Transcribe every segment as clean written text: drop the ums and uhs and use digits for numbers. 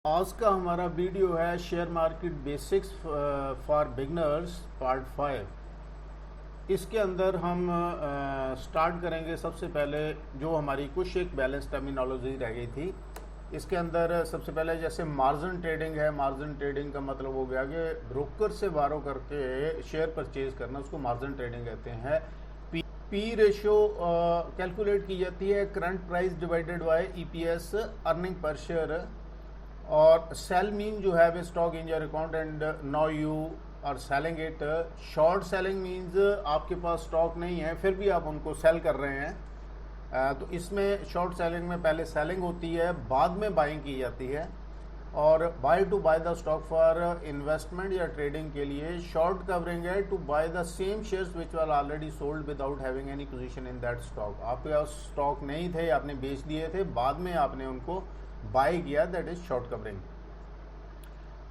आज का हमारा वीडियो है share market basics for beginners part 5। इसके अंदर हम स्टार्ट करेंगे। सबसे पहले जो हमारी कुछ एक बैलेंस टर्मिनोलॉजी रह गई थी, इसके अंदर सबसे पहले जैसे मार्जिन ट्रेडिंग है। मार्जिन ट्रेडिंग का मतलब हो गया कि ब्रोकर से बारो करके शेयर परचेज करना, उसको मार्जिन ट्रेडिंग कहते हैं। पी रेशो कैलकुलेट की जाती है current price divided by EPS, earning per share. और सेल मीन जो है stock in your account and now you are selling it. Short selling means आपके पास स्टॉक नहीं है फिर भी आप उनको सेल कर रहे हैं। तो इसमें शॉर्ट सेलिंग में पहले सेलिंग होती है, बाद में बाइंग की जाती है। और buy to buy the stock for investment या ट्रेडिंग के लिए। शॉर्ट कवरिंग है to buy the same shares which are already sold without having any position in that stock. आपके पास स्टॉक नहीं थे, आपने बेच दिए थे, बाद में आपने उनको बाय किया, that is short covering.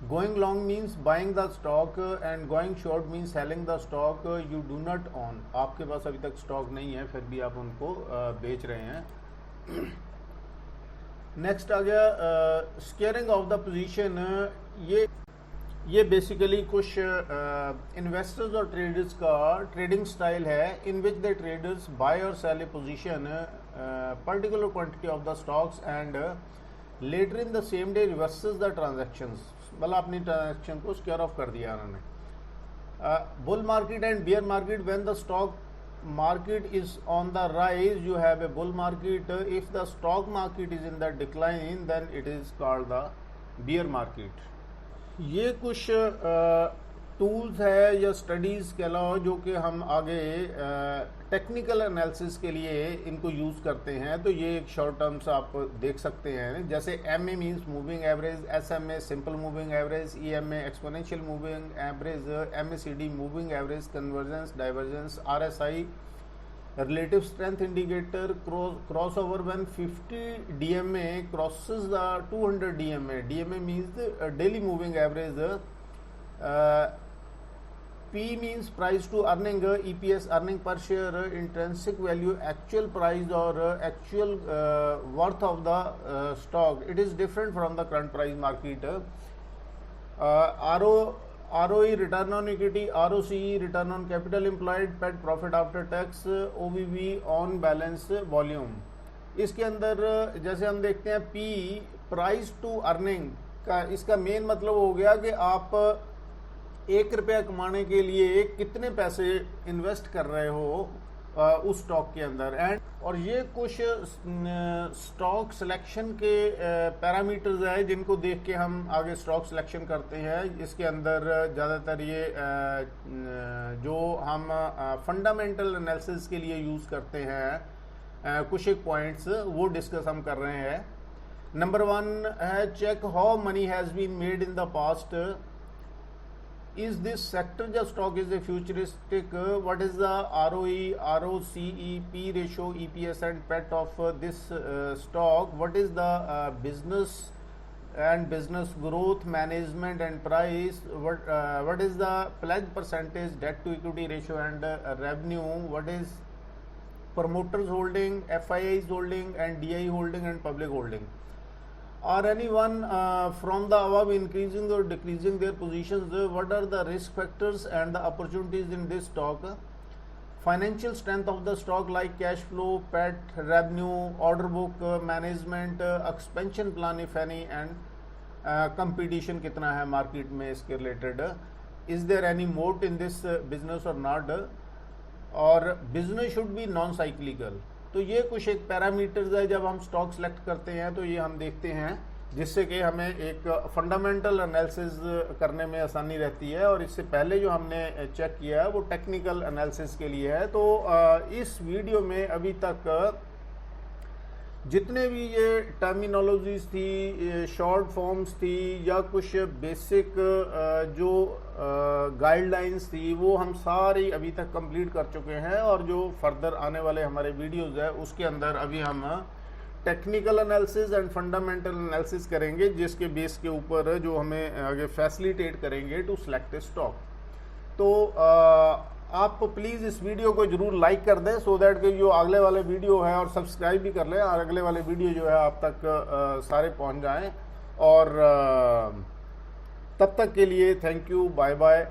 Going long means buying the stock and going short means selling the stock you do not own. आपके पास अभी तक स्टॉक नहीं है फिर भी आप उनको बेच रहे हैं। नेक्स्ट आ गया स्केयरिंग ऑफ द पोजीशन। ये बेसिकली कुछ इन्वेस्टर्स और ट्रेडर्स का ट्रेडिंग स्टाइल है in which the traders buy और sell a position particular quantity of the stocks and later in the same day reverses the transactions. मतलब अपनी transaction को square off कर दिया उन्होंने। Bull market and bear market, when the stock market is on the rise you have a bull market. If the stock market is in the decline then it is called the bear market. ये कुछ tools है या studies के अलावा जो कि हम आगे टेक्निकल एनालिसिस के लिए इनको यूज़ करते हैं। तो ये एक शॉर्ट टर्म्स आप देख सकते हैं, जैसे M A means moving average, S M A simple moving average, E M A exponential moving average, M A C D moving average, convergence, divergence, R S I relative strength indicator, cross over when 50 DMA crosses the 200 DMA। DMA means daily moving average. P means price to earning, EPS earning per share, intrinsic value actual price और actual worth of the stock. It is different from the current price market. ROE return on equity, ROCE return on capital employed, pet profit after tax, OVV on balance volume. इसके अंदर जैसे हम देखते हैं P price to earning का, इसका main मतलब हो गया कि आप 1 रुपया कमाने के लिए कितने पैसे इन्वेस्ट कर रहे हो उस स्टॉक के अंदर। एंड और ये कुछ स्टॉक सिलेक्शन के पैरामीटर्स है जिनको देख के हम आगे स्टॉक सिलेक्शन करते हैं। इसके अंदर ज़्यादातर ये जो हम फंडामेंटल एनालिसिस के लिए यूज़ करते हैं कुछ एक पॉइंट्स वो डिस्कस हम कर रहे हैं। नंबर 1 है check how money has been made in the past. Is this sector the stock is a futuristic? What is the ROE, ROCE, P ratio, EPS and PET of this stock? What is the business and business growth, management and price? What is the pledge percentage, debt to equity ratio and revenue? What is promoters holding, FIIs holding and DI holding and public holding? Are anyone from the above increasing or decreasing their positions? What are the risk factors and the opportunities in this stock? Financial strength of the stock like cash flow, PAT, revenue, order book, management, expansion plan if any, and competition कितना है market में इसके related. Is there any moat in this business or not? और business should be non-cyclical। तो ये कुछ एक parameters है जब हम स्टॉक सेलेक्ट करते हैं तो ये हम देखते हैं, जिससे कि हमें एक फंडामेंटल एनालिसिस करने में आसानी रहती है। और इससे पहले जो हमने चेक किया है वो टेक्निकल एनालिसिस के लिए है। तो इस वीडियो में अभी तक जितने भी ये टर्मिनोलॉजीज थी, शॉर्ट फॉर्म्स थी या कुछ बेसिक जो गाइडलाइंस थी वो हम सारी अभी तक कंप्लीट कर चुके हैं। और जो फर्दर आने वाले हमारे वीडियोस है उसके अंदर अभी हम technical analysis and fundamental analysis करेंगे, जिसके बेस के ऊपर जो हमें आगे फैसिलिटेट करेंगे टू सिलेक्ट ए स्टॉक। तो आप प्लीज़ इस वीडियो को जरूर लाइक कर दें सो दैट कि जो अगले वाले वीडियो है, और सब्सक्राइब भी कर लें और अगले वाले वीडियो जो है आप तक सारे पहुंच जाएं। और तब तक के लिए थैंक यू, बाय बाय।